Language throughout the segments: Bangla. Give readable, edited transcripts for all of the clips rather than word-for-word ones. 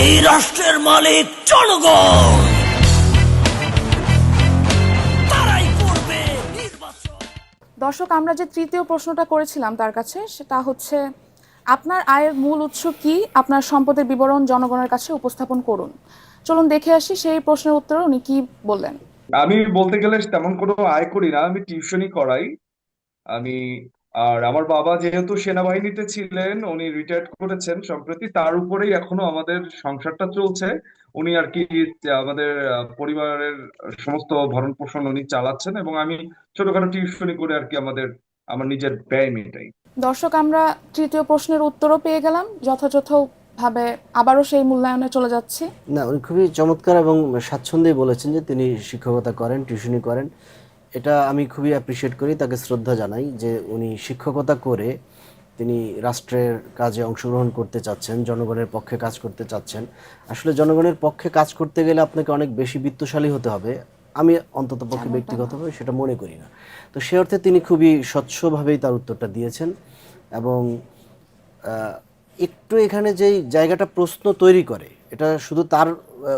এই রাষ্ট্রের মালিক জনগণ, তারাই করবে নির্বাচন। দর্শক, আমরা যে তৃতীয় প্রশ্নটা করেছিলাম তার কাছে, সেটা হচ্ছে আপনার আয়ের মূল উৎস কি, আপনার সম্পদের বিবরণ জনগণের কাছে উপস্থাপন করুন। চলুন দেখে আসি সেই প্রশ্নের উত্তরে উনি কি বললেন। আমি বলতে গেলে তেমন কোনো আয় করি না, আমি টিউশনই করাই। আমি আর আমার বাবা যেহেতু সেনাবাহিনীতে ছিলেন, উনি রিটায়ার্ড করেছেন সম্প্রতি, তার উপরেই এখনো আমাদের সংসারটা চলছে। উনি আর কি আমাদের পরিবারের সমস্ত ভরণ পোষণ উনি চালাচ্ছেন, এবং আমি ছোটখাটো টিউশনি করে আর কি আমার নিজের ব্যয় মেটাই। দর্শক, আমরা তৃতীয় প্রশ্নের উত্তরও পেয়ে গেলাম যথাযথভাবে। আবারও সেই মূল্যায়নে চলে যাচ্ছি। না, উনি খুবই চমৎকার এবং স্বাচ্ছন্দ্যে বলেছেন যে তিনি শিক্ষকতা করেন, টিউশনি করেন। এটা আমি খুবই অ্যাপ্রিসিয়েট করি, তাকে শ্রদ্ধা জানাই যে উনি শিক্ষকতা করে তিনি রাষ্ট্রের কাজে অংশগ্রহণ করতে চাচ্ছেন, জনগণের পক্ষে কাজ করতে চাচ্ছেন। আসলে জনগণের পক্ষে কাজ করতে গেলে আপনাকে অনেক বেশি বিত্তশালী হতে হবে, আমি অন্তত পক্ষে ব্যক্তিগতভাবে সেটা মনে করি না। তো সে অর্থে তিনি খুবই স্বচ্ছভাবেই তার উত্তরটা দিয়েছেন। এবং একটু এখানে যেই জায়গাটা প্রশ্ন তৈরি করে, এটা শুধু তার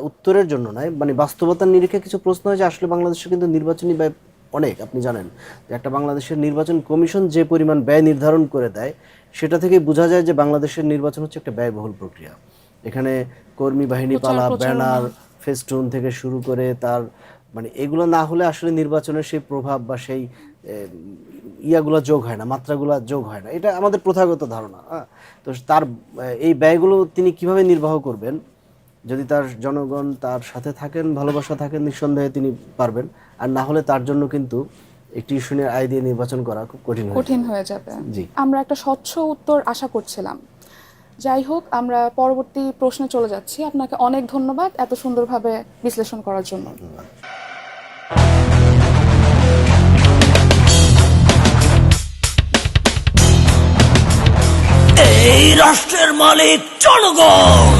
উত্তরের জন্য নয়, মানে বাস্তবতার নিরিখে কিছু প্রশ্ন হয় যে আসলে বাংলাদেশে কিন্তু নির্বাচনী ব্যয় অনেক। আপনি জানেন যে একটা বাংলাদেশের নির্বাচন কমিশন যে পরিমাণ ব্যয় নির্ধারণ করে দেয়, সেটা থেকে বোঝা যায় যে বাংলাদেশের নির্বাচন হচ্ছে একটা ব্যয়বহুল প্রক্রিয়া। এখানে কর্মী বাহিনী পালা, ব্যানার, ফেস্টুন থেকে শুরু করে তার মানে এগুলো না হলে আসলে নির্বাচনের সেই প্রভাব বা সেই ইয়াগুলো যোগ হয় না, মাত্রাগুলো যোগ হয় না। এটা আমাদের প্রথাগত ধারণা। তো তার এই ব্যয়গুলো তিনি কিভাবে নির্বাহ করবেন, যদি তার জনগণ তার সাথে থাকেন, ভালোবাসা থাকেন, নিঃসন্দেহে তিনি পারবেন। আর না হলে তার জন্য কিন্তু এই টিউশনের আয় দিয়ে নির্বাচন করা খুব কঠিন হয়ে যাবে। জি, আমরা একটা স্বচ্ছ উত্তর আশা করছিলাম। যাই হোক, আমরা পরবর্তী প্রশ্নে চলে যাচ্ছি। আপনাকে অনেক ধন্যবাদ এত সুন্দরভাবে বিশ্লেষণ করার জন্য। এই রাষ্ট্রের মালিক জনগণ।